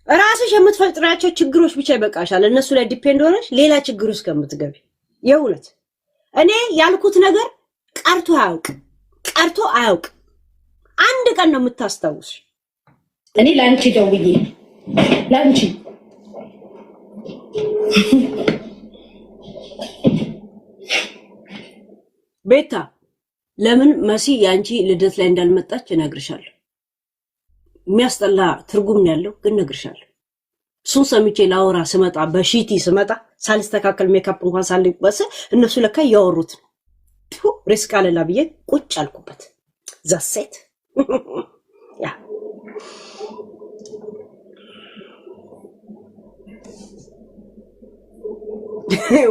ራስሽ የምትፈጥራቸው ችግሮች ብቻ ይበቃሻል እነሱ ላይ ዲፔንድ ሆነሽ ሌላ ችግር ውስጥ ከምትገቢ የእውነት እኔ ያልኩት ነገር ቀርቶ አያውቅ አንድ ቀን ነው የምታስታውሽ እኔ ላንቺ ደውዬ ላንቺ ቤታ ለምን መሲ ያንቺ ልደት ላይ እንዳልመጣች እነግርሻለሁ የሚያስጠላ ትርጉም ያለው ግን እነግርሻለሁ እሱን ሰምቼ ላወራ ስመጣ በሺቲ ስመጣ ሳልስተካከል ሜካፕ እንኳን ሳልቀበስ እነሱ ለካ ያወሩት ሪስክ አለላ ብዬ ቁጭ አልኩበት ዛሴት ያ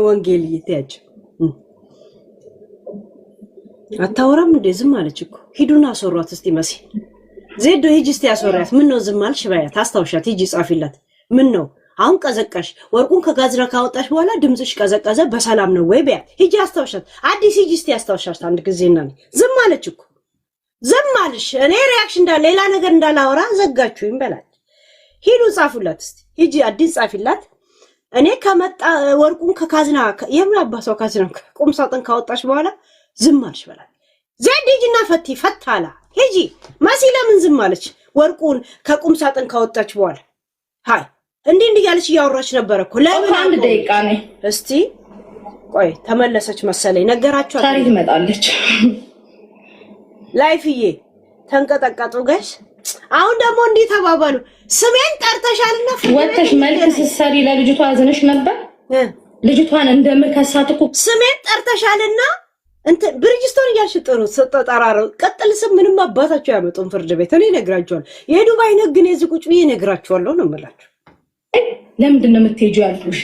ወንጌል ይተያጭ አታወራም እንዴ ዝም አለች እኮ ሂዱና አሰሯት እስቲ መሲ ዜዶ ሂጂ እስቲ አሰሯት ምን ነው ዝም አልሽ ባያት አስታውሻት ሂጂ ጻፊላት ምን ነው አሁን ቀዘቀሽ ወርቁን ከጋዝራ ካወጣሽ በኋላ ድምጽሽ ቀዘቀዘ በሰላም ነው ወይ ባያት ሂጂ አስታውሻት አዲስ ሂጂ እስቲ አስታውሻት አንድ ጊዜና ዝም አለች እኮ ዝም አልሽ እኔ ሪአክሽን እንዳለ ሌላ ነገር እንዳላወራ ዘጋችሁኝ በላት ሂዱ ጻፉላት እስቲ ሂጂ አዲስ ጻፊላት እኔ ከመጣ ወርቁን ከካዝና የምን አባሰው ካዝና ቁም ሳጥን ካወጣሽ በኋላ ዝም አልሽ በላት ዜድ ሂጂና ፈታላ ሂጂ መሲ ለምን ዝም አለች ወርቁን ከቁም ሳጥን ካወጣች በኋላ ሃይ እንዴ ያለች ያወራች ነበር እኮ ለምን አንድ ደቂቃ ነኝ እስቲ ቆይ ተመለሰች መሰለኝ ነገራችሁ ታሪክ ትመጣለች ላይፍዬ ተንቀጠቀጡ ጋሽ አሁን ደግሞ እንዴ ተባባሉ ስሜን ጠርተሻልና ወተሽ መልክ ሲሰሪ ለልጅቷ አዝነሽ ነበር ልጅቷን እንደምከሳት እኮ ስሜን ጠርተሻልና እንት ብርጅስቶን ያልሽጥሩ ተጣራሩ ቀጥል ስም ምንም አባታቸው ያመጡን ፍርድ ቤት እኔ ነግራቸዋለሁ የዱባይ ነግኔ ዝቁጭ ብዬ ነግራቸዋለሁ ነው የምላችሁ ለምንድን ነው የምትሄጂው ያልኩሽ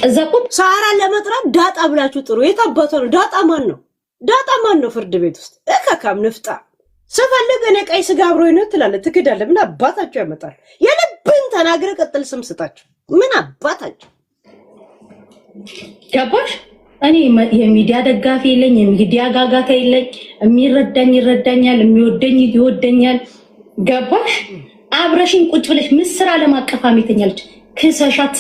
እዛ ቁጥ ሳራ ለመጥራት ዳጣ ብላችሁ ጥሩ የታባቱ ነው ዳጣ ማን ነው ፍርድ ቤት ውስጥ እከካም ንፍጣ ስፈልግ እኔ ቀይ ስጋ አብሮኝ ነው ትላለህ ትክዳለህ ምን አባታቸው ያመጣል የልብን ተናግረ ቀጥል ስም ስጣቸው ምን አባታቸው ገባሽ እኔ የሚዲያ ደጋፊ የለኝ የሚዲያ ጋጋታ የለኝ የሚረዳኝ ይረዳኛል የሚወደኝ ይወደኛል ገባሽ አብረሽን ቁጭ ብለሽ ምስራ ለማቀፋ አሜተኛለች ከሰሻት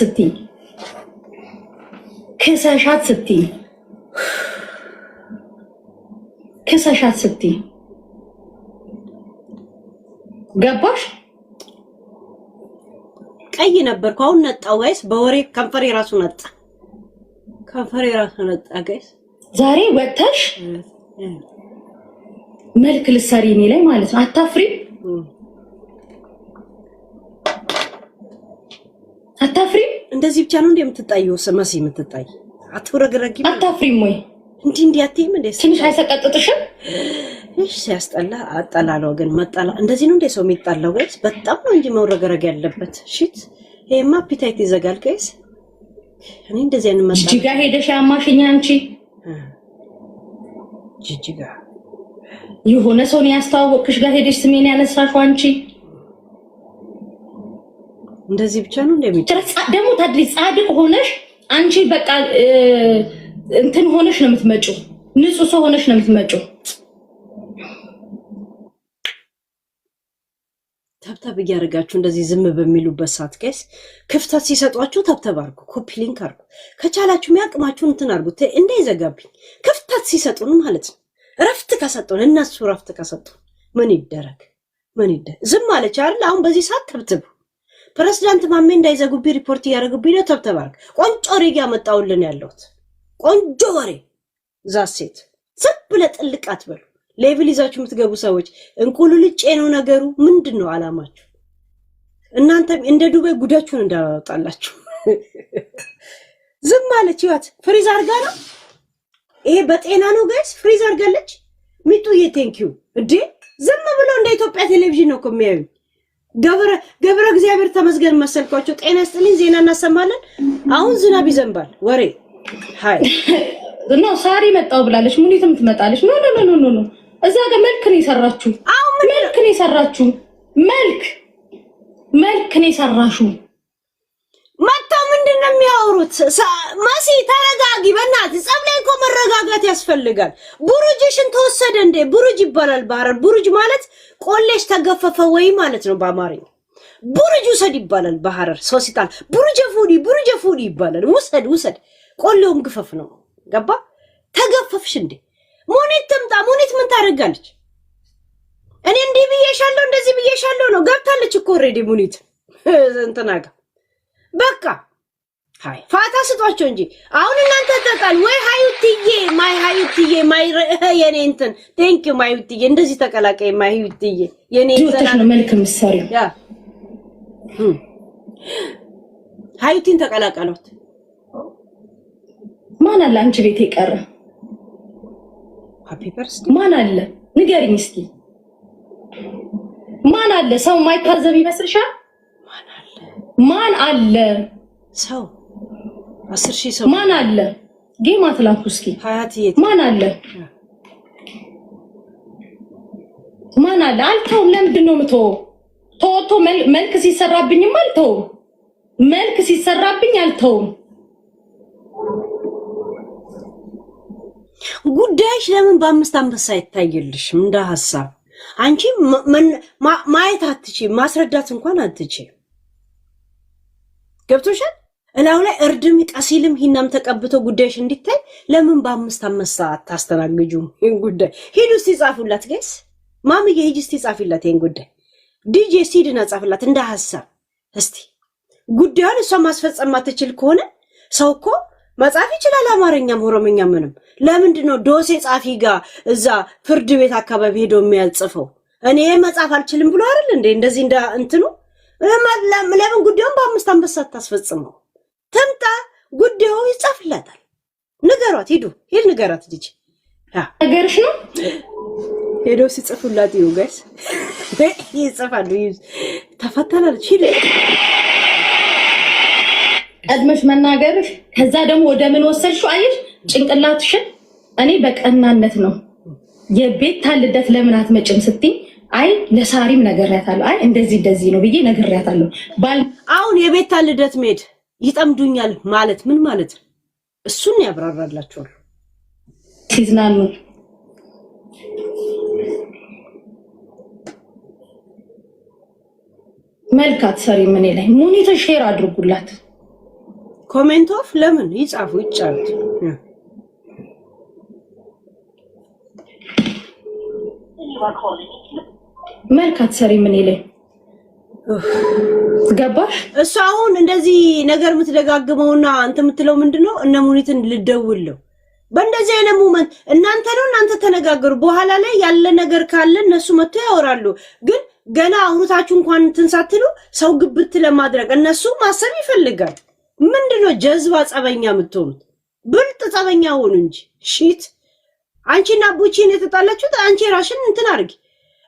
ስትይ ገባሽ ቀይ ነበርኩ አሁን ነጣው ጋይስ በወሬ ከንፈሬ ራሱ ነጣ ጋይስ ዛሬ ወጥተሽ መልክ ልሰሪ እኔ ላይ ማለት ነው አታፍሪ እንደዚህ ብቻ ነው እንደምትጣየው መሲ የምትጣይ አትወረግረጊ አታፍሪም ወይ እንዴ አትይም እንዴ ትንሽ አይሰቀጥጥሽም እሺ ሲያስጠላ አጠላለው ግን መጣላ እንደዚህ ነው እንደ ሰው የሚጣላው ጋይስ በጣም ነው እንጂ መውረግረግ ያለበት ሺት ይሄማ አፒታይት ይዘጋል ጋይስ እኔ እንደዚህ አይነት መጣላ ጂጂጋ ሄደሽ አማሽኛ አንቺ ጂጂጋ የሆነ ሰው ነው ያስተዋወቅሽ ጋር ሄደሽ ስሜን ያነሳሽው አንቺ እንደዚህ ብቻ ነው እንደሚጥራ ደግሞ ታድሪ ጻድቅ ሆነሽ አንቺ በቃ እንትን ሆነሽ ነው የምትመጪው ንጹህ ሰው ሆነሽ ነው የምትመጪው ተብተብ እያደረጋችሁ እንደዚህ ዝም በሚሉበት ሰዓት ጋይስ ክፍተት ሲሰጧችሁ ተብተብ አድርጉ ኮፒ ሊንክ አድርጉ ከቻላችሁ የሚያቅማችሁን እንትን አድርጉ እንዳይዘጋብኝ ክፍተት ሲሰጡን ማለት ነው ረፍት ከሰጡን እነሱ ረፍት ከሰጡን ምን ይደረግ ዝም አለች አይደል አሁን በዚህ ሰዓት ተብተብ ፕሬዝዳንት ማሜ እንዳይዘጉብኝ ሪፖርት ያደርጉብኝ ነው ተብተብ አድርግ ቆንጆ ወሬ ያመጣውልን ያለሁት ቆንጆ ወሬ ዛሴት ዝብለ ጥልቃት በሉ ሌቭል ይዛችሁ የምትገቡ ሰዎች እንቁልልጭ ነው ነገሩ ምንድነው አላማችሁ እናንተም እንደ ዱባይ ጉዳችሁን እንዳላወጣላችሁ ዝም አለች ይዋት ፍሪዝ አርጋ ነው ይሄ በጤና ነው ጋይስ ፍሪዝ አርጋለች ሚጡዬ ቴንኪዩ እንዴ ዝም ብሎ እንደ ኢትዮጵያ ቴሌቪዥን ነው ከሚያዩ ገብረ እግዚአብሔር ተመስገን መሰልኳቸው ጤና ይስጥልኝ ዜና እናሰማለን አሁን ዝናብ ይዘንባል ወሬ ሃይ ነው ሳሪ መጣው ብላለች ሙኒትም ትመጣለች ኖ እዛ ጋር መልክ ነው የሰራችሁ መልክ ነው የሰራችሁ መልክ ነው የሰራችሁ መጣው ምንድነው የሚያወሩት ማሲ ተረጋጊ በእናትህ ጸብ ላይ እኮ መረጋጋት ያስፈልጋል ቡሩጅሽን ተወሰደ እንዴ ቡሩጅ ይባላል ባህር ቡሩጅ ማለት ቆሌሽ ተገፈፈ ወይ ማለት ነው በአማርኛ ቡርጅ ውሰድ ይባላል በሐረር ሰው ሲጣል ቡርጀ ፉዲ ይባላል ውሰድ ቆሌውም ግፈፍ ነው ገባ ተገፈፍሽ እንዴ ሙኒት ትምጣ ሙኒት ምን ታደርጋለች እኔ እንዲህ ብዬሻለሁ እንደዚህ ብዬሻለሁ ነው ገብታለች እኮ ኦሬዲ ሙኒት እንትናጋ በቃ ሃይ ፋታ ስጧቸው እንጂ አሁን እናንተ ተጣል ወይ ሃዩትዬ ማይ የኔ እንትን ቴንክ ዩ ማዩትዬ እንደዚህ ተቀላቀይ ማዩትዬ የኔ እንትን ነው መልክ ምሳሪው ያ ሃዩቲን ተቀላቀሉት ማን አለ አንቺ ቤት ይቀር ሃፒ በርዝዴ ማን አለ ንገሪኝ እስኪ ማን አለ ሰው ማይታዘብ ይመስልሻል ማን አለ ሰው 10,000 ሰው ማን አለ ጌማ ትላኩ እስኪ ሀያትዬ ማን አለ አልተው ለምንድን ነው ተወቶ መልክ ሲሰራብኝም አልተው መልክ ሲሰራብኝ አልተው ጉዳይሽ ለምን በአምስት አንበሳ ይታየልሽ እንደ ሐሳብ አንቺ ማየት አትችይ ማስረዳት እንኳን አትችይ ገብቶሻል እላው ላይ እርድም ቀሲልም ሂናም ተቀብቶ ጉዳይሽ እንዲታይ ለምን በአምስት አንበሳ ታስተናግጁም ይሄን ጉዳይ ሂዱ ሲጻፉላት ጋይስ ማምዬ ሂጂ ሲጻፍላት ይሄን ጉዳይ ዲጄ ሲድና ጻፍላት እንደ ሐሳብ እስቲ ጉዳዩን እሷ ማስፈጸም ማትችል ከሆነ ሰውኮ መጻፍ ይችላል አማርኛም ኦሮሞኛም ምንም ለምንድነው ዶሴ ጻፊ ጋር እዛ ፍርድ ቤት አካባቢ ሄዶ የሚያጽፈው እኔ መጻፍ አልችልም ብሎ አይደል እንዴ እንደዚህ እንደ እንትኑ ለምን ጉዳዩን በአምስት አንበሳ ታስፈጽመው ተምጣ ጉዳዩ ይጻፍላታል ንገሯት ሂዱ ንገራት ልጅ ነገርሽ ነው ሄዶ ሲጽፉላት ይው ጋይስ ይጽፋሉ ተፈተናለች ሂዱ ቀድመሽ መናገርሽ ከዛ ደግሞ ወደ ምን ወሰድሽው አይሽ ጭንቅላትሽን እኔ በቀናነት ነው የቤት ልደት ለምን አትመጭም ስትይ አይ ለሳሪም ነገርያታለሁ አይ እንደዚህ ነው ብዬ ነገርያታለሁ አሁን የቤት ልደት ሜድ ይጠምዱኛል ማለት ምን ማለት እሱን ያብራራላችሁ ሲዝናኑ መልካት ሰሪ ምን ላይ ሙኒት ሼር አድርጉላት ኮሜንት ኦፍ ለምን ይጻፉ ይጫሉት መልካት ሰሪ ምን ላይ ገባሽ እሱ አሁን እንደዚህ ነገር የምትደጋግመውና አንተ የምትለው ምንድነው እነ ሙኒትን ልደውልለው በእንደዚህ አይነት ሞመንት እናንተ ተነጋገሩ በኋላ ላይ ያለ ነገር ካለ እነሱ መጥቶ ያወራሉ ግን ገና አውሩታችሁ እንኳን ትንሳትሉ ሰው ግብት ለማድረግ እነሱ ማሰብ ይፈልጋል ምንድነው ጀዝባ ጸበኛ የምትሆኑት ብልጥ ጸበኛ ሆኑ እንጂ ሺት አንቺና ቡቺን የተጣላችሁት አንቺ ራሽን እንትን አርጊ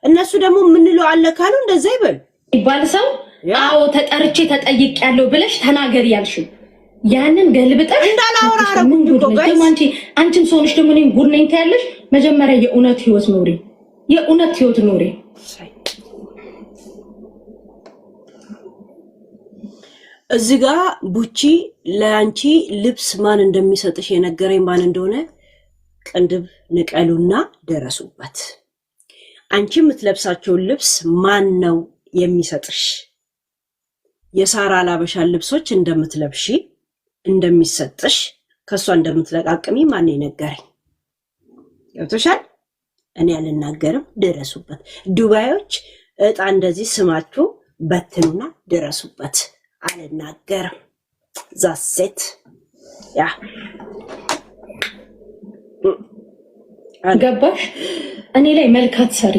እነሱ ደግሞ ምንለው አለ ካሉ እንደዛ ይባል ሰው አዎ ተጠርቼ ተጠይቅ ያለው ብለሽ ተናገር ያልሽ ያንን ገልብጠሽ እንዳላወራ አረጉኝ እኮ ጋይስ አንቺም ሰውንሽ ደግሞ እኔን ጉድ ነኝ ታያለሽ መጀመሪያ የኡነት ህይወት ኑሪ እዚህ ጋር ቡቺ ለአንቺ ልብስ ማን እንደሚሰጥሽ የነገረኝ ማን እንደሆነ ቅንድብ ንቀሉና ደረሱበት አንቺ የምትለብሳቸው ልብስ ማን ነው የሚሰጥሽ የሳራ ላበሻን ልብሶች እንደምትለብሺ እንደሚሰጥሽ ከሷ እንደምትለቃቅሚ ማን የነገረኝ ገብቶሻል እኔ አልናገርም ደረሱበት ዱባዮች እጣ እንደዚህ ስማችሁ በትኑና ደረሱበት አልናገርም ዛሴት ያ ገባሽ እኔ ላይ መልካት ሰሪ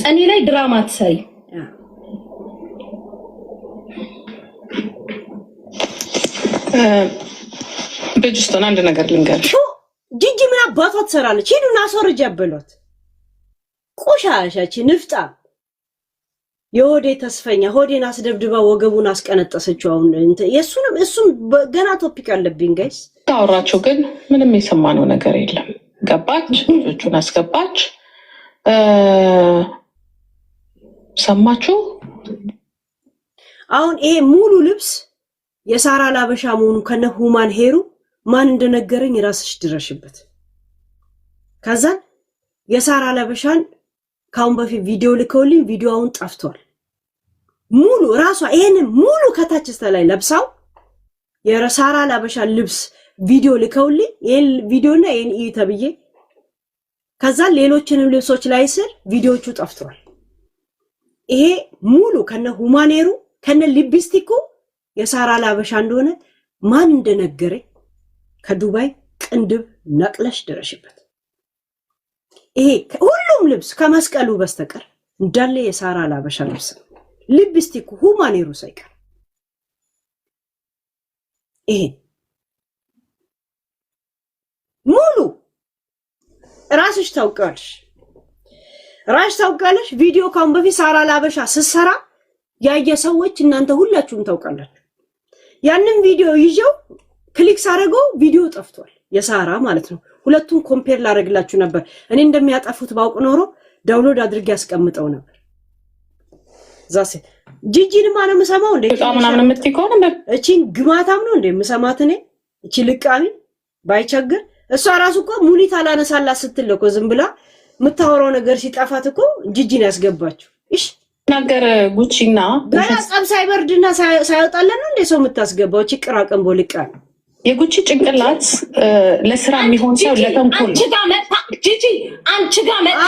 እኔ ላይ ድራማ ትሰሪ በጅስቶን አንድ ነገር ልንገርሽ ጂጂ ምን አባቷ ትሰራለች ሄዱና አስወርጅ ያበሏት ቆሻሻቺ ንፍጣ የሆዴ ተስፈኛ ሆዴን አስደብድባ ወገቡን አስቀነጠሰችው አሁን እሱም ገና ቶፒክ አለብኝ ጋይስ ታወራችሁ ግን ምንም የሰማነው ነገር የለም ገባች ልጆቹን አስገባች ሰማችሁ አሁን ይሄ ሙሉ ልብስ የሳራ ላበሻ መሆኑ ከነ ሁማን ሄሩ ማን እንደነገረኝ ራስሽ ድረሽበት ከዛን የሳራ ላበሻን ካሁን በፊት ቪዲዮ ልከውልኝ ቪዲዮውን ጠፍቷል ሙሉ ራሷ ይሄንን ሙሉ ከታች እስከ ላይ ለብሳው የሳራ ላበሻ ልብስ ቪዲዮ ልከውልኝ ይሄን ቪዲዮና ይሄን እዩ ተብዬ ከዛ ሌሎችንም ልብሶች ላይ ስር ቪዲዮቹ ጠፍተዋል። ይሄ ሙሉ ከነ ሁማኔሩ ከነ ሊፕስቲኩ የሳራ ላበሻ እንደሆነ ማን እንደነገረኝ ከዱባይ ቅንድብ ነቅለሽ ድረሽበት። ይሄ ሁሉም ልብስ ከመስቀሉ በስተቀር እንዳለ የሳራ ላበሻ ልብስ ነው። ሊፕስቲኩ ሁማኔሩ ሳይቀር ይሄ ሙሉ ራስሽ ታውቃለሽ። ቪዲዮ ካሁን በፊት ሳራ ላበሻ ስትሰራ ያየ ሰዎች እናንተ ሁላችሁም ታውቃላችሁ። ያንን ቪዲዮ ይዤው ክሊክ ሳደርገው ቪዲዮ ጠፍቷል፣ የሳራ ማለት ነው። ሁለቱን ኮምፔር ላደርግላችሁ ነበር። እኔ እንደሚያጠፉት ባውቅ ኖሮ ዳውንሎድ አድርጌ ያስቀምጠው ነበር። ዛሴ ጂጂን ማን ነው የምሰማው እንዴ? ምናምን የምትይከው ነበር። እቺን ግማታም ነው እንዴ የምሰማት እኔ? እቺ ልቃሚ ባይቸግር እሷ ራሱ እኮ ሙኒት አላነሳላት ስትል እኮ ዝም ብላ የምታወራው ነገር ሲጠፋት እኮ ጂጂን ያስገባችሁ። እሺ ነገር ጉቺና ገና ጸብ ሳይበርድና ሳይወጣለን ነው እንዴ ሰው የምታስገባው? እቺ ቅራቅንቦ ልቃሚ የጉቺ ጭንቅላት ለስራ የሚሆን ሰው ለተንኮል አንቺ ጋር መጣ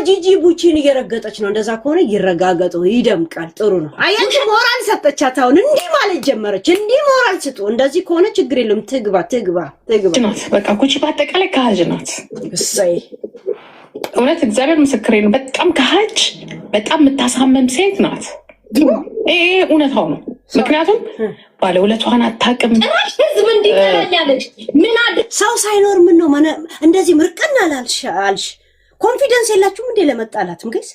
ጂጂ ቡቺን እየረገጠች ነው። እንደዛ ከሆነ ይረጋገጡ፣ ይደምቃል። ጥሩ ነው። አያንቺ ሞራል ሰጠቻት። አሁን እንዲህ ማለት ጀመረች። እንዲህ ሞራል ስጡ። እንደዚህ ከሆነ ችግር የለም። ትግባ ናት። በቃ ጉቺ በአጠቃላይ ከሀጅ ናት። እሰይ እውነት እግዚአብሔር ምስክሬ ነው። በጣም ከሀጅ በጣም የምታሳመም ሴት ናት። ይሄ እውነታው ነው። ምክንያቱም ባለውለቷን አታውቅም። ህዝብ እንዲቀራኛለች ምን አለ ሰው ሳይኖር ምን ነው እንደዚህ ምርቅና አልሽ? ኮንፊደንስ የላችሁም እንዴ ለመጣላትም? ጋይስ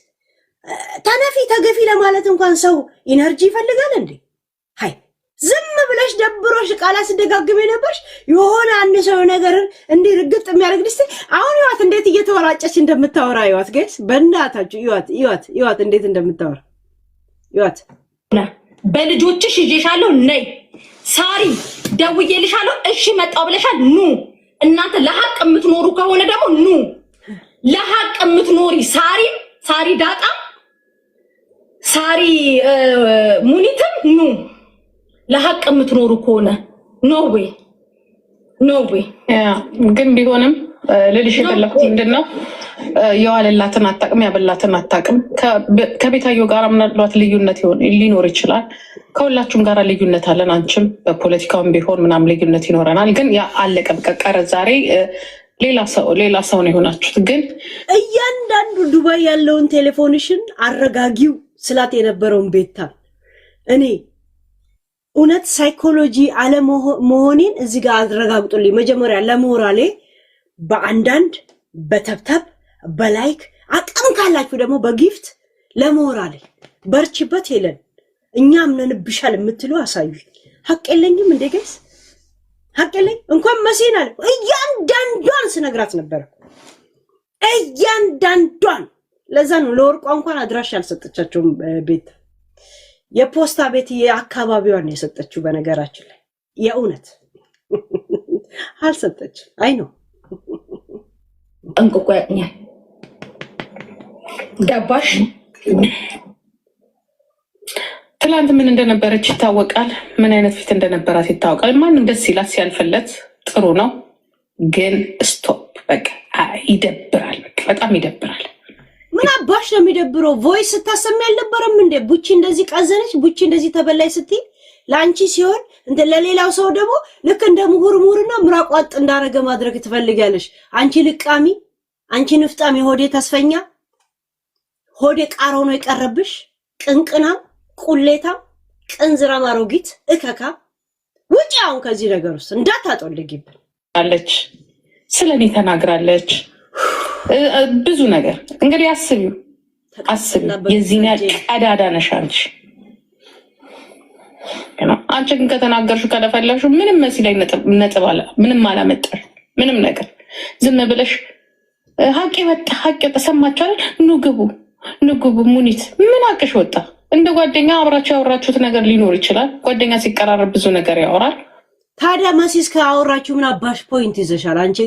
ተነፊ ተገፊ ለማለት እንኳን ሰው ኢነርጂ ይፈልጋል እንዴ? ሃይ ዝም ብለሽ ደብሮሽ ቃላት ስደጋግሜ ነበርሽ። የሆነ አንድ ሰው ነገር እንዲህ ርግጥ የሚያደርግ ልጅ አሁን ይዋት እንዴት እየተወራጨች እንደምታወራ ይዋት። ጋይስ በእናታችሁ ይዋት እንዴት እንደምታወራ ይዋት። በልጆችሽ ይዤሻለሁ ነይ ሳሪ ደውዬልሻለሁ እሺ መጣው ብለሻል። ኑ እናንተ ለሐቅ የምትኖሩ ከሆነ ደግሞ ኑ ለሐቅ የምትኖሪ ሳሪ ዳጣ ሳሪ ሙኒትም ኑ ለሐቅ የምትኖሩ ከሆነ ኖ ዌይ ግን ቢሆንም ልልሽ የፈለኩት ምንድነው የዋለላትን አታውቅም፣ ያበላትን አታውቅም። ከቤታዮ ጋር ምናልባት ልዩነት ሊኖር ይችላል። ከሁላችሁም ጋር ልዩነት አለን። አንቺም በፖለቲካውም ቢሆን ምናምን ልዩነት ይኖረናል። ግን ያ አለቀ በቀረ ዛሬ ሌላ ሰው ነው የሆናችሁት። ግን እያንዳንዱ ዱባይ ያለውን ቴሌፎንሽን አረጋጊው ስላት የነበረውን ቤታ እኔ እውነት ሳይኮሎጂ አለመሆኔን እዚህ ጋር አረጋግጡልኝ። መጀመሪያ ለሞራሌ በአንዳንድ በተብተብ በላይክ አቅም ካላችሁ ደግሞ በጊፍት ለሞራሌ በርችበት ሄለን እኛ ምንንብሻል የምትሉ አሳዩኝ። ሀቅ የለኝም እንዴ ጋይስ? ሀቅ የለኝ እንኳን መሲና እያንዳንዷን ስነግራት ነበር። እያንዳንዷን ለዛ ነው ለወርቋ እንኳን አድራሽ አልሰጠቻቸውም። ቤት የፖስታ ቤት የአካባቢዋን የሰጠችው በነገራችን ላይ የእውነት አልሰጠችም። አይ ነው እንቆቆ ያኛል ገባሽ? ትላንት ምን እንደነበረች ይታወቃል። ምን አይነት ፊት እንደነበራት ይታወቃል። ማንም ደስ ይላት ሲያልፍለት ጥሩ ነው። ግን ስቶፕ በቃ ይደብራል። በጣም ይደብራል። ምን አባሽ ነው የሚደብረው? ቮይስ ስታሰሚ አልነበረም እንዴ? ቡቺ እንደዚህ ቀዘነች፣ ቡቺ እንደዚህ ተበላይ ስትይ ለአንቺ ሲሆን እንደ ለሌላው ሰው ደግሞ ልክ እንደ ምሁርና ምራቋጥ እንዳረገ ማድረግ ትፈልጋለሽ። አንቺ ልቃሚ፣ አንቺ ንፍጣም፣ የሆዴ ተስፈኛ፣ ሆዴ ቃሮ ነው የቀረብሽ፣ ቅንቅና፣ ቁሌታ፣ ቅንዝራ፣ ማሮጊት፣ እከካ ውጪ አሁን ከዚህ ነገር ውስጥ እንዳታጠልጊብን አለች። ስለኔ ተናግራለች ብዙ ነገር። እንግዲህ አስቢው የዚህኛ ቀዳዳ ነሽ አንቺ። አንቺ ግን ከተናገርሽ ከለፈለሽ ምንም መሲ ላይ ነጥብ አለ ምንም አላመጣሽ ምንም ነገር ዝም ብለሽ ሀቂ ወጣ ሰማችኋል። ንግቡ ሙኒት ምን አቅሽ ወጣ? እንደ ጓደኛ አብራችሁ ያወራችሁት ነገር ሊኖር ይችላል። ጓደኛ ሲቀራረብ ብዙ ነገር ያወራል። ታዲያ መሲስ ካወራችሁ ምን አባሽ ፖይንት ይዘሻል? አንቺ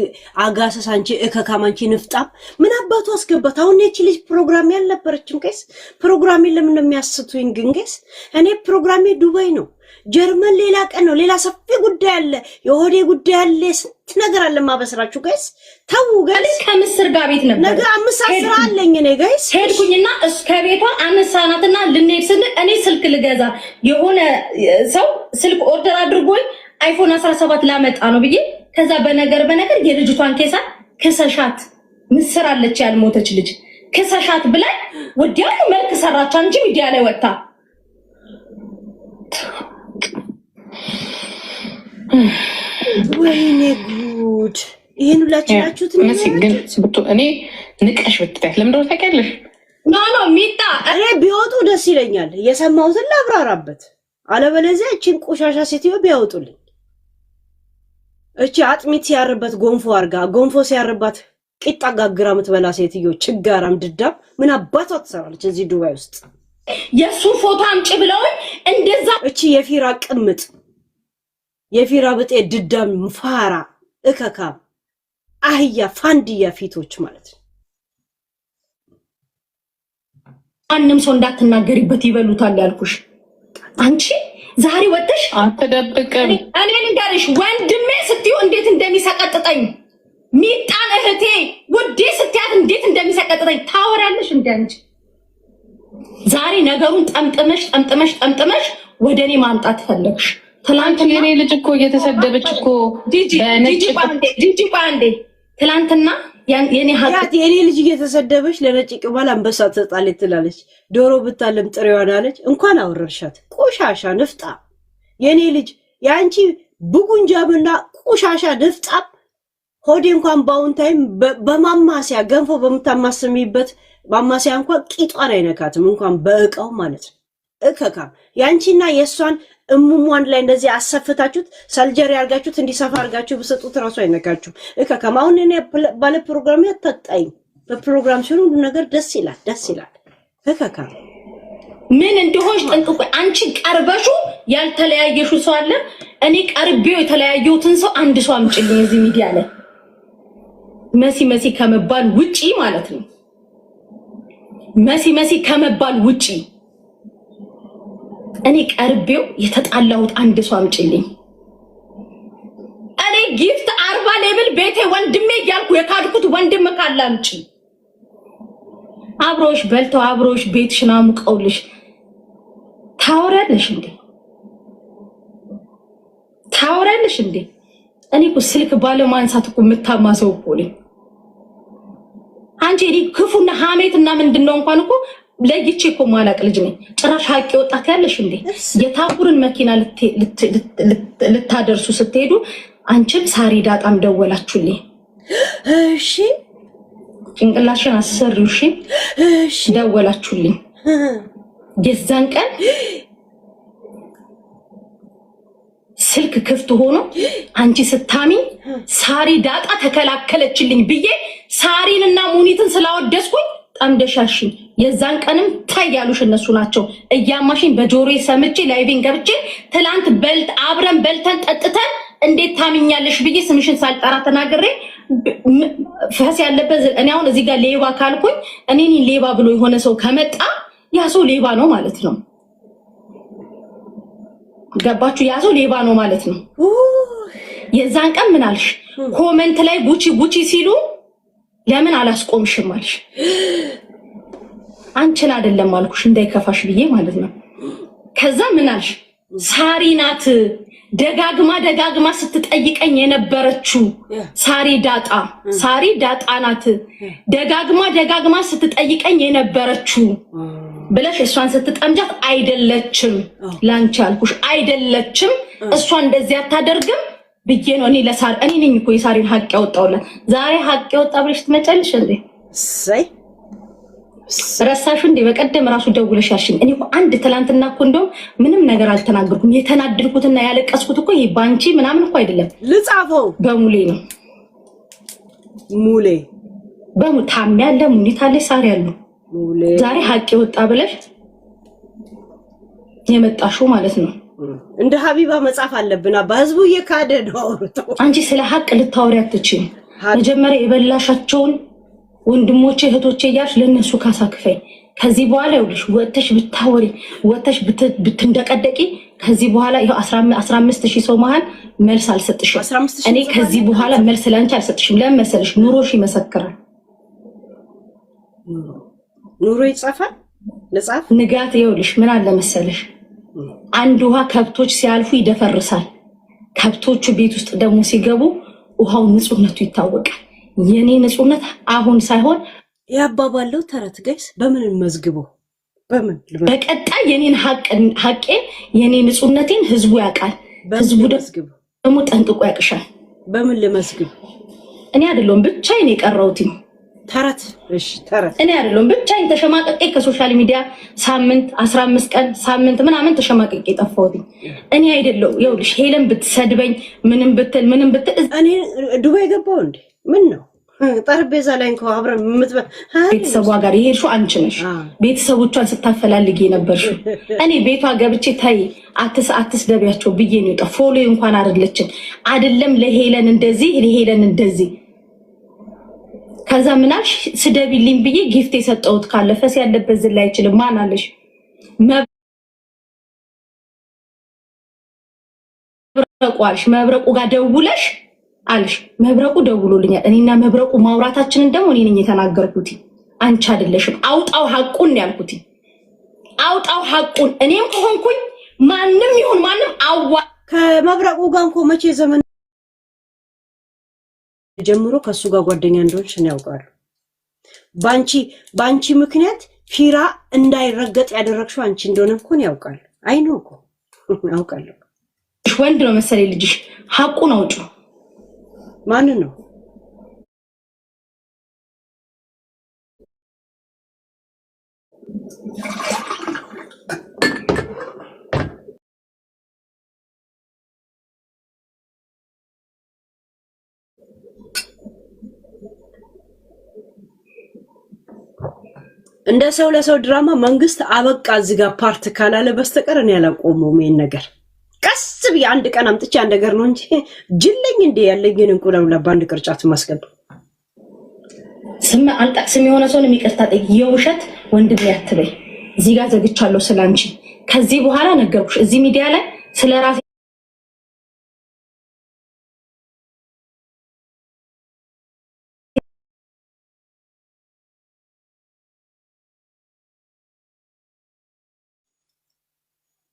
አጋሰስ፣ አንቺ እከካም፣ አንቺ ንፍጣም ምን አባቱ አስገባት? አሁን እቺ ልጅ ፕሮግራም ያልነበረችም ከስ ፕሮግራም ለምን እንደሚያስቱኝ ግን ከስ እኔ ፕሮግራሜ ዱባይ ነው፣ ጀርመን ሌላ ቀን ነው፣ ሌላ ሰፊ ጉዳይ አለ፣ የሆዴ ጉዳይ አለ፣ ስንት ነገር አለ ማበስራችሁ ጋይስ። ተው ጋይስ፣ ከምስር ጋር ቤት ነበር ነገ 5 አለኝ እኔ ጋይስ። ሄድኩኝና እስከ ቤቷ አነሳናትና ልንሄድ ስንል እኔ ስልክ ልገዛ የሆነ ሰው ስልክ ኦርደር አድርጎኝ አይፎን 17 ላመጣ ነው ብዬ ከዛ በነገር የልጅቷን ኬሳ ከሰሻት ምስር አለች ያልሞተች ልጅ ከሰሻት ብላይ ወዲያው መልክ ሰራች እንጂ ሚዲያ ላይ ወጣ። ወይኔ ጉድ! ይሄን ሁላችሁት ግን እኔ ንቀሽ ብትያት ለምን እንደው ታውቂያለሽ? ኖ ሚጣ እኔ ቢወጡ ደስ ይለኛል፣ የሰማሁትን ላብራራበት። አለበለዚያ እቺን ቆሻሻ ሴትዮ ቢያወጡልኝ። እቺ አጥሚት ሲያርበት ጎንፎ አርጋ ጎንፎ ሲያርባት ቂጣ ጋግራ ምትበላ ሴትዮ ችጋራም ድዳም ምን አባቷ ትሰራለች እዚህ ዱባይ ውስጥ? የሱ ፎቶ አምጪ ብለውኝ እንደዛ። እቺ የፊራ ቅምጥ የፊራ ብጤ ድዳም ፋራ እከካም አህያ ፋንዲያ ፊቶች ማለት ነው። አንንም ሰው እንዳትናገሪበት ይበሉታል ያልኩሽ አንቺ ዛሬ ወጥሽ አትደብቅም። እኔ ልንገርሽ ወንድሜ ስትዩ እንዴት እንደሚሰቀጥጠኝ ሚጣን እህቴ ውዴ ስትያት እንዴት እንደሚሰቀጥጠኝ ታወራለሽ እንዴ አንቺ? ዛሬ ነገሩን ጠምጥመሽ ወደኔ ማምጣት ፈለግሽ። ትላንት የኔ ልጅ እኮ እየተሰደበች እኮ ጂጂ ባንዴ ትላንትና የኔ ሀቅ የኔ ልጅ እየተሰደበች ለነጭ ቅባል አንበሳ ተጣለች ትላለች። ዶሮ ብታለም ጥሬዋን አለች። እንኳን አወረርሻት ቆሻሻ ንፍጣ። የኔ ልጅ ያንቺ ብጉንጃምና ቆሻሻ ንፍጣ ሆዴ እንኳን ባውን ታይም በማማሲያ ገንፎ በመታማስሚበት ማማሲያ እንኳን ቂጧን አይነካትም፣ እንኳን በእቃው ማለት ነው። እከካ ያንቺና የሷን እሙሟን ላይ እንደዚህ አሰፍታችሁት ሰልጀሪ አርጋችሁት እንዲሰፋ አርጋችሁ በሰጡት ራሱ አይነካችሁም። እከካም አሁን እኔ ባለ ፕሮግራም ያጣጣኝ በፕሮግራም ሲሆን ሁሉ ነገር ደስ ይላል። እከካ ምን እንደሆንሽ ጠንቅቆ አንቺ ቀርበሹ ያልተለያየሹ ሰው አለ። እኔ ቀርቤው የተለያየሁትን ሰው አንድ ሰው አምጪልኝ እዚህ ሚዲያ ላይ መሲ ከመባል ውጪ ማለት ነው። መሲ ከመባል ውጪ እኔ ቀርቤው የተጣላሁት አንድ ሰው አምጪልኝ። እኔ ጊፍት 40 ሌብል ቤቴ ወንድሜ እያልኩ የካድኩት ወንድም ካለ አምጪ። አብሮሽ በልተው አብሮሽ ቤትሽን አሙቀውልሽ ታወራለሽ እንዴ? እኔ እኮ ስልክ ባለማንሳት እኮ የምታማሰው እኮ ነኝ። አንቺ እኔ ክፉና ሀሜትና ምንድነው እንኳን እኮ ለይቼ እኮ ማላቅ ልጅ ነኝ። ጭራሽ ሀቄ ወጣት ያለሽ እንዴ? የታኩርን መኪና ልታደርሱ ስትሄዱ አንቺም ሳሪ ዳጣም ደወላችሁልኝ። እሺ ጭንቅላሽን አሰሪው። እሺ ደወላችሁልኝ። የዛን ቀን ስልክ ክፍት ሆኖ አንቺ ስታሚ ሳሪ ዳጣ ተከላከለችልኝ ብዬ ሳሪንና ሙኒትን ስላወደስኩኝ ጠምደሻሽኝ። የዛን ቀንም ታያሉሽ እነሱ ናቸው እያማሽኝ በጆሮዬ ሰምቼ ላይቬን ገብቼ ትላንት አብረን በልተን ጠጥተን እንዴት ታሚኛለሽ ብዬ ስምሽን ሳልጠራ ተናግሬ ፈስ ያለበት እኔ አሁን እዚህ ጋር ሌባ ካልኩኝ እኔን ሌባ ብሎ የሆነ ሰው ከመጣ ያ ሰው ሌባ ነው ማለት ነው። ገባችሁ? ያ ሰው ሌባ ነው ማለት ነው። የዛን ቀን ምን አልሽ? ኮሜንት ላይ ጉቺ ሲሉ ለምን አላስቆምሽም አልሽ። አንቺን አይደለም አልኩሽ እንዳይከፋሽ ብዬ ማለት ነው። ከዛ ምን አልሽ? ሳሪ ናት ደጋግማ ስትጠይቀኝ የነበረችው ሳሪ ዳጣ ናት ደጋግማ ስትጠይቀኝ የነበረችው ብለሽ እሷን ስትጠምጃት አይደለችም ላንቺ አልኩሽ። አይደለችም እሷ እንደዚህ አታደርግም ብዬ ነው እኔ ነኝ እኮ የሳሪን ሀቅ ያወጣውላት። ዛሬ ሀቅ ያወጣ ብለሽ ትመጫለሽ እንዴ? ረሳሹ እንዴ? በቀደም ራሱ ደውለሽ ያልሽኝ እኔ እኮ አንድ ትላንትና እኮ እንደውም ምንም ነገር አልተናገርኩም። የተናደድኩትና ያለቀስኩት እኮ ይሄ ባንቺ ምናምን እኮ አይደለም። ልጻፈው በሙሌ ነው። ሙሌ ታሚ ያለ ሙኒት አለ ሳሪ ያሉ ዛሬ ሀቅ ወጣ ብለሽ የመጣሽው ማለት ነው። እንደ ሀቢባ መጻፍ አለብን አባ ህዝቡ እየካደ ነው አውርተው አንቺ ስለ ሀቅ ልታወሪ አትችይም መጀመሪያ የበላሻቸውን ወንድሞቼ እህቶቼ ያሽ ለነሱ ካሳክፈይ ከዚህ በኋላ ይኸውልሽ ወጥተሽ ብታወሪ ወጥተሽ ብትንደቀደቂ ከዚህ በኋላ ይሄ 15000 ሰው መሃል መልስ አልሰጥሽም እኔ ከዚህ በኋላ መልስ ላንቺ አልሰጥሽም ለምን መሰለሽ ኑሮሽ ይመሰክራል ኑሮ ይጻፋል ለጻፍ ንጋት ይኸውልሽ ምን አለ መሰለሽ አንድ ውሃ ከብቶች ሲያልፉ ይደፈርሳል ከብቶቹ ቤት ውስጥ ደግሞ ሲገቡ ውሃው ንጹህነቱ ይታወቃል የኔ ንጹህነት አሁን ሳይሆን ያባባለው ተረት ጋይስ በምን እንመዝግበው በምን በቀጣይ የኔን ሀቄ የኔ ንጹህነቴን ህዝቡ ያውቃል ህዝቡ ደግሞ ጠንቅቆ ያቅሻል በምን ለመስግብ እኔ አይደለም ብቻዬን የቀረውት ተረት እሺ ተረት እኔ አይደለም ብቻዬን ተሸማቀቄ ከሶሻል ሚዲያ ሳምንት 15 ቀን ሳምንት ምናምን ተሸማቀቄ ጠፋሁት እኔ አይደለም ይኸውልሽ ሄለን ብትሰድበኝ ምንም ብትል እኔ ዱባይ ገባው እንዴ ምን ነው ጠረጴዛ ላይ እንኳን አብረን ቤተሰቧ ጋር ይሄድሽው አንቺ ነሽ ቤተሰቦቿን ስታፈላልጊ ነበርሽው እኔ ቤቷ ገብቼ ታይ አትስደቢያቸው ብዬ ነው ጠፎሎ እንኳን አይደለም ለሄለን እንደዚህ ከዛ ምናሽ ስደቢልኝ ብዬ ጊፍት የሰጠሁት ካለ ፈስ ያለበት ዝላ አይችልም ማን አለሽ መብረቁ ጋር ደውለሽ አልሽ መብረቁ ደውሎልኛል እኔና መብረቁ ማውራታችንን ደግሞ እኔ ነኝ የተናገርኩት አንቺ አይደለሽም አውጣው ሐቁን ያልኩት አውጣው ሐቁን እኔም ሆንኩኝ ማንንም ይሁን ማንንም ከመብረቁ ጋር እንኳን መቼ ዘመን ጀምሮ ከሱ ጋር ጓደኛ እንደሆንሽ ነው ያውቃሉ ባንቺ ምክንያት ፊራ እንዳይረገጥ ያደረግሽው አንቺ እንደሆነ እኮ ነው ያውቃሉ አይኖ እኮ ያውቃሉ ወንድ ነው መሰለኝ ልጅሽ ሐቁን አውጪ ማን ነው እንደ ሰው ለሰው ድራማ መንግስት አበቃ እዚህ ጋር ፓርት ካላለ በስተቀር እኔ አላቆመውም ይሄን ነገር ቀስ ብዬ አንድ ቀን አምጥቼ አንድ ነገር ነው እንጂ ጅልኝ እንደ ያለኝን እንቁላል ለባንድ ቅርጫት ማስገብ ስም አልጠቅስም የሆነ ሰው የሚቀርታ የውሸት ወንድም ያትበይ እዚህ ጋር ዘግቻለሁ ስላንቺ ከዚህ በኋላ ነገርኩሽ እዚህ ሚዲያ ላይ ስለራሴ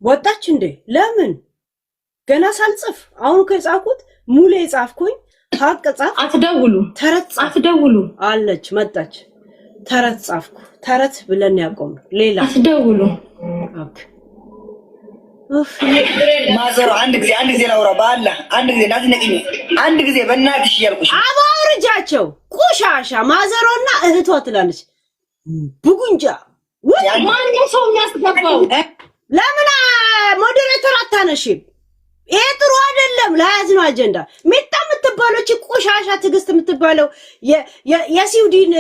ወጣች እንዴ ለምን ገና ሳልጽፍ አሁን ከጻፍኩት ሙሌ ጻፍኩኝ ሀቅ ጻፍ አትደውሉ ተረት አትደውሉ አለች መጣች ተረት ጻፍኩ ተረት ብለን ያቆም ሌላ አትደውሉ ኦኬ ማዘሩ አንድ ጊዜ ላውራ በአላህ አንድ ጊዜ ላትነቂኝ አንድ ጊዜ በእናትሽ ያልኩሽ አባውርጃቸው ቆሻሻ ማዘሮና እህቷ ትላለች ቡጉንጃ ማንኛው ሰው የሚያስገባው ለምን ሞዴሬተር አታነሺም ይሄ ጥሩ አይደለም ለያዝነው አጀንዳ ሜታ የምትባለው እቺ ቆሻሻ ትግስት የምትባለው የሲውዲን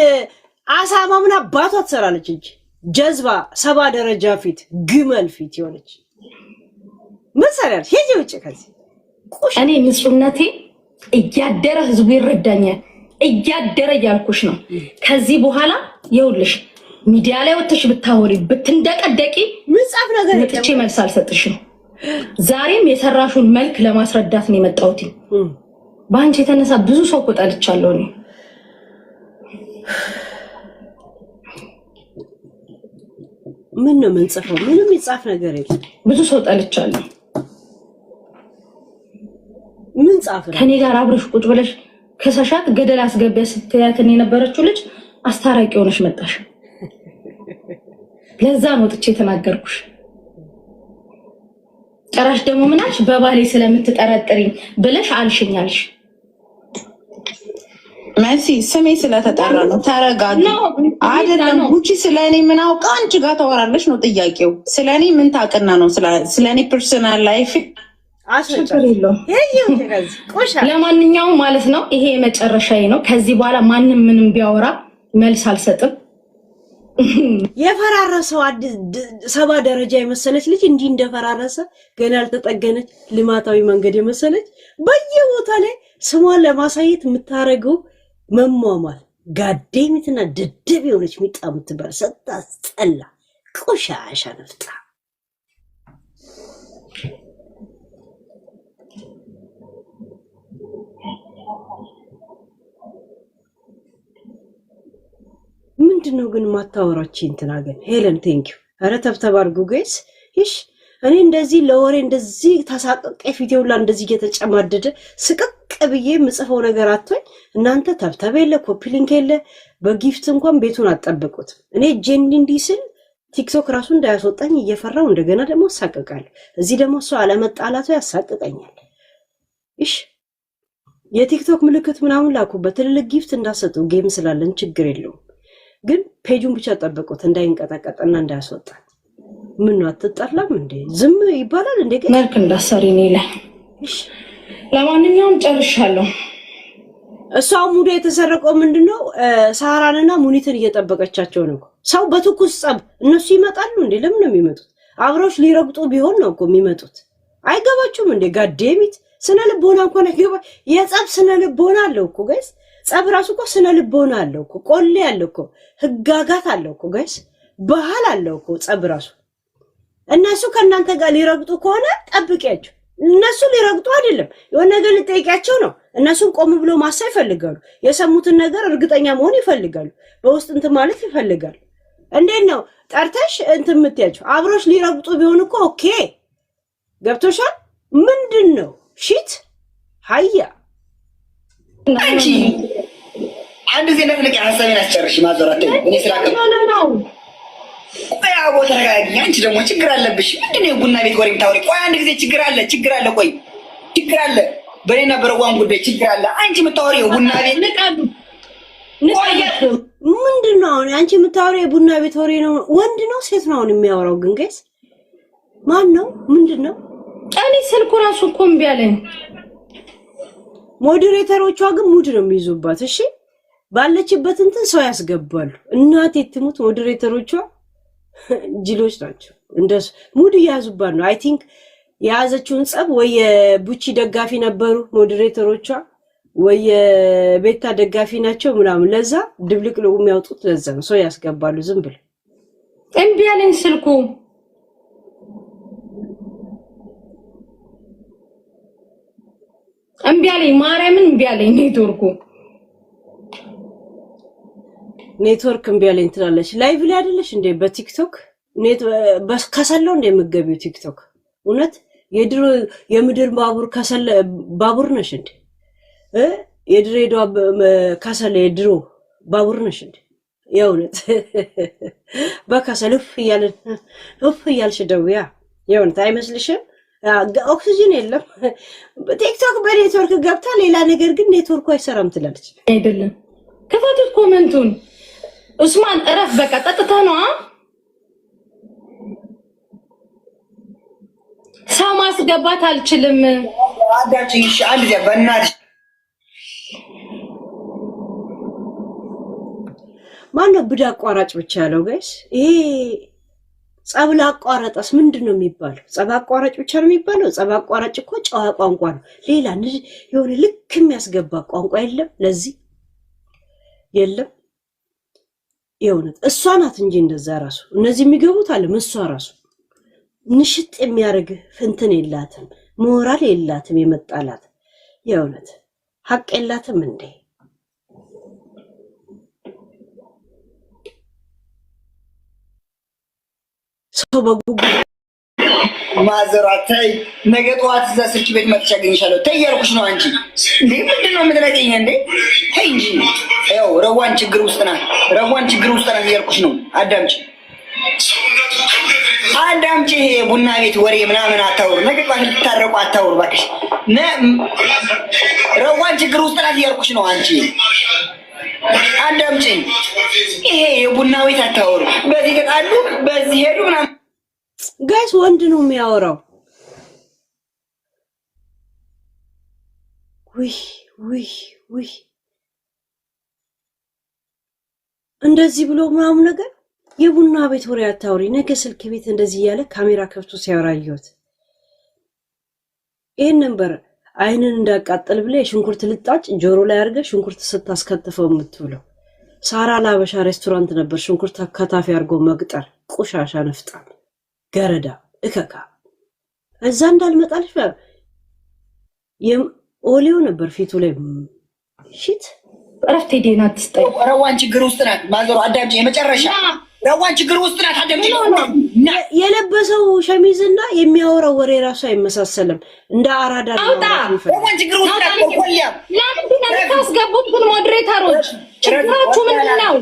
አሳማ ምን አባቷ ትሰራለች እንጂ ጀዝባ 7 ደረጃ ፊት ግመል ፊት ይሆነች ምን ሰራለች ሄጂ ውጪ ከዚህ እኔ ንጹህነቴ እያደረ ህዝቡ ይረዳኛል እያደረ ያልኩሽ ነው ከዚህ በኋላ ይኸውልሽ ሚዲያ ላይ ወጥተሽ ብታወሪ ብትንደቀደቂ ምን ጻፍ ነገር ወጥቼ መልስ አልሰጥሽም ዛሬም የሰራሹን መልክ ለማስረዳት ነው የመጣሁት ባንቺ የተነሳ ብዙ ሰው ቆጣልቻለሁ ነው ምን ነው ምን ጽፈው ምንም ይጻፍ ነገር የለም ብዙ ሰው ጣልቻለሁ ምን ጻፍ ከኔ ጋር አብረሽ ቁጭ ብለሽ ከሰሻት ገደል አስገቢያ ስትያከን የነበረችው ልጅ አስታራቂ ሆነሽ መጣሽ ለዛ ነው ጥቼ ተናገርኩሽ ጭራሽ ደግሞ ምናሽ በባሌ ስለምትጠረጥሪኝ ብለሽ አልሽኛልሽ መሲ ስሜ ስለተጠራ ነው ተረጋጊ አይደለም ጉቺ ስለኔ ምን አውቃ አንቺ ጋር ታወራለሽ ነው ጥያቄው ስለኔ ምን ታቀና ነው ስለኔ ፐርሰናል ላይፍ አሽከረለው ለማንኛውም ማለት ነው ይሄ መጨረሻዬ ነው ከዚህ በኋላ ማንንም ምንም ቢያወራ መልስ አልሰጥም የፈራረሰው ሰባ ደረጃ የመሰለች ልጅ እንዲህ እንደፈራረሰ ገና ያልተጠገነች ልማታዊ መንገድ የመሰለች በየቦታ ላይ ስሟን ለማሳየት የምታረገው መሟሟል ጋዴሚትና ደደብ የሆነች ሚጣ የምትባል ስታስጠላ ቆሻሻ ነፍጣ ምንድነው ግን ማታወራች እንትና ግን ሄለን ቴንኪው አረ ተብተብ አድርጉ ጋይስ እሺ እኔ እንደዚህ ለወሬ እንደዚህ ተሳቀቀ ፊቴውላ እንደዚህ እየተጨማደደ ስቅቅ ብዬ ምጽፈው ነገር አጥቶኝ እናንተ ተብተብ የለ ኮፒ ሊንክ የለ በጊፍት እንኳን ቤቱን አጠብቁት እኔ ጄንዲ እንዲስል ቲክቶክ ራሱ እንዳያስወጣኝ እየፈራው እንደገና ደግሞ ሳቀቃለሁ እዚህ ደግሞ እሱ አለመጣላቱ ያሳቀቀኛል እሺ የቲክቶክ ምልክት ምናምን ላኩበት ትልልቅ ጊፍት እንዳሰጡ ጌም ስላለን ችግር የለውም ግን ፔጁን ብቻ ጠብቁት እንዳይንቀጠቀጥና እንዳያስወጣ ምን ነው አትጣላም እንዴ ዝም ይባላል እንዴ መልክ እንዳሰሪ ነው ይላል እሺ ለማንኛውም ጨርሻለሁ እሷው ሙሉ የተሰረቀው ምንድነው ሳራንና ሙኒትን እየጠበቀቻቸው ነው ሰው በትኩስ ጸብ እነሱ ይመጣሉ እንዴ ለምን ነው የሚመጡት አብሮሽ ሊረግጡ ቢሆን ነው እኮ የሚመጡት አይገባችሁም እንዴ ጋዴሚት ስነ ልቦና እንኳን አይገባ የጸብ ስነ ልቦና አለው እኮ ጋይስ ጸብ ራሱ እኮ ስነ ልቦና አለው እኮ ቆሌ አለው እኮ ህጋጋት አለው እኮ ጋይስ ባህል አለው እኮ ጸብ ራሱ እነሱ ከናንተ ጋር ሊረግጡ ከሆነ ጠብቂያቸው እነሱ ሊረግጡ አይደለም የሆነ ነገር ልጠይቂያቸው ነው እነሱን ቆም ብሎ ማሳይ ይፈልጋሉ የሰሙትን ነገር እርግጠኛ መሆን ይፈልጋሉ በውስጥ እንት ማለት ይፈልጋሉ እንዴት ነው ጠርተሽ እንት የምትያቸው አብሮሽ ሊረግጡ ቢሆን እኮ ኦኬ ገብቶሻል ምንድነው ሺት ሃያ አንቺ አንድ ጊዜ ነጥለቅ ሐሳቤን አስጨርሽ ማዘራት እኔ ስላከም ነው ቆይ አቦ ተረጋጊ አንቺ ደግሞ ችግር አለብሽ ምንድነው ቡና ቤት ወሬ የምታወሪ ቆይ አንድ ጊዜ ችግር አለ ቆይ ችግር አለ በኔና በረዋን ጉዳይ ችግር አለ አንቺ የምታወሪው ቡና ቤት ንቃሉ ምንድነው አንቺ የምታወሪው ቡና ቤት ወሬ ነው ወንድ ነው ሴት ነው የሚያወራው ግን ጋይስ ማን ነው ምንድነው እኔ ስልኩ ራሱ እኮ እምቢ አለኝ ሞዴሬተሮቿ ግን ሙድ ነው የሚይዙባት እሺ ባለችበት እንትን ሰው ያስገባሉ እናቴ ትሙት ሞዴሬተሮቿ ጅሎች ናቸው እንደሱ ሙድ ያዙባት ነው አይ ቲንክ ያዘችውን ጸብ ወይ ቡቺ ደጋፊ ነበሩ ሞዴሬተሮቿ ወይ ቤታ ደጋፊ ናቸው ምናምን ለዛ ድብልቅልቁ የሚያወጡት ለዛ ነው ሰው ያስገባሉ ዝም ብለው እምቢ አለኝ ስልኩ እምቢ አለኝ ማርያምን እምቢ አለኝ ኔትወርክ እምቢ አለኝ ትላለች ላይቭ ላይ አይደለሽ እንዴ በቲክቶክ ኔት ከሰለው እንደ የምትገቢው ቲክቶክ እውነት የድሮ የምድር ባቡር ከሰለ ባቡር ነሽ እንዴ የድሬዳዋ ከሰለ የድሮ ባቡር ነሽ እንዴ የእውነት በከሰልፍ እያልሽ ደውያ የእውነት አይመስልሽም ኦክሲጅን የለም ቲክቶክ በኔትወርክ ገብታ ሌላ ነገር ግን ኔትወርኩ አይሰራም ትላለች አይደለም ከፈቱት ኮሜንቱን ኡስማን እረፍ በቃ ጠጥታ ነው ሰው ማስገባት አልችልም አዳጭኝ እሺ አንድ ያ በእናትሽ ማነው ብዳ አቋራጭ ብቻ ያለው ጋይስ ይሄ ጸብ ላቋረጠስ ምንድነው የሚባለው ጸብ አቋራጭ ብቻ ነው የሚባለው ጸብ አቋራጭ እኮ ጨዋ ቋንቋ ነው ሌላ የሆነ ልክ የሚያስገባ ቋንቋ የለም ለዚህ የለም የሆነ እሷ ናት እንጂ እንደዛ ራሱ እነዚህ የሚገቡት አለ እሷ ራሱ ንሽጥ የሚያርግ ፍንትን የላትም ሞራል የላትም የመጣላት የእውነት ሐቅ የላትም እንዴ ሰው በጉጉ ማዘራታይ ነገ ጠዋት እዛ ስልክ ቤት መጥቻ አገኝሻለሁ ተያርኩሽ ነው አንቺ እንዴ ምንድነው የምትለቀኝ እንዴ ተይ እንጂ ያው ረዋን ችግር ውስጥ ናት እያልኩሽ ነው አዳምጪ ይሄ ቡና ቤት ወሬ ምናምን አታውሩ ነገ ጠዋት ልታረቁ አታውሩ እባክሽ ረዋን ችግር ውስጥ ናት እያልኩሽ ነው አንቺ አዳምጪ ይሄ የቡና ቤት አታውሩ በዚህ ተጣሉ በዚህ ሄዱ ምናምን ጋይስ ወንድ ነው የሚያወራው ውይ እንደዚህ ብሎ ምናምን ነገር የቡና ቤት ወሬ አታውሪ። ነገ ስልክ ቤት እንደዚህ ያለ ካሜራ ከፍቶ ሲያወራየት ይሄን ነበር አይንን እንዳቃጠል ብለ የሽንኩርት ልጣጭ ጆሮ ላይ አድርገ ሽንኩርት ስታስከትፈው የምትውለው። ሳራ ላበሻ ሬስቶራንት ነበር ሽንኩርት ከታፊ አድርጎ መቅጠር። ቆሻሻ ነፍጣም ገረዳ እከካ እዛ እንዳልመጣልሽ ኦሊዮ ነበር ፊቱ ላይ ሽት ረፍቴ ዴና ትስጠይ ረዋን ችግር ውስጥ ናት። ማዘሩ አዳምጪ፣ የመጨረሻ ረዋን ችግር ውስጥ ናት። አዳምጪ። የለበሰው ሸሚዝና የሚያወራው ወሬ ራሱ አይመሳሰልም። እንደ አራዳ ነው። ረዋን ችግር ውስጥ ናት። ኮሊያ ለምን ታስገቡት? ግን ሞዴሬተሮች ችግራችሁ ምንድነው?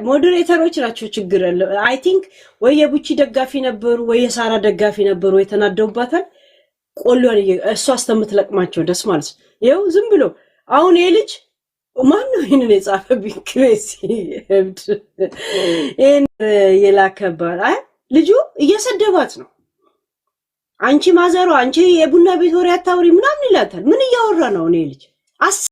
ሞዴሬተሮች ናቸው ችግር ያለው። አይ ቲንክ ወይ የቡቺ ደጋፊ ነበሩ ወይ የሳራ ደጋፊ ነበሩ ወይ ተናደውባታል። ቆሎን እሷ አስተምትለቅማቸው ደስ ማለት ነው። ይኸው ዝም ብሎ አሁን የልጅ ማን ነው ይሄንን የጻፈብኝ? ክሬሲ እብድ ይሄን የላከባት ልጁ እየሰደባት ነው። አንቺ ማዘሯ አንቺ የቡና ቤት ወሬ አታውሪ ምናምን ይላታል። ምን እያወራ ነው? እኔ ልጅ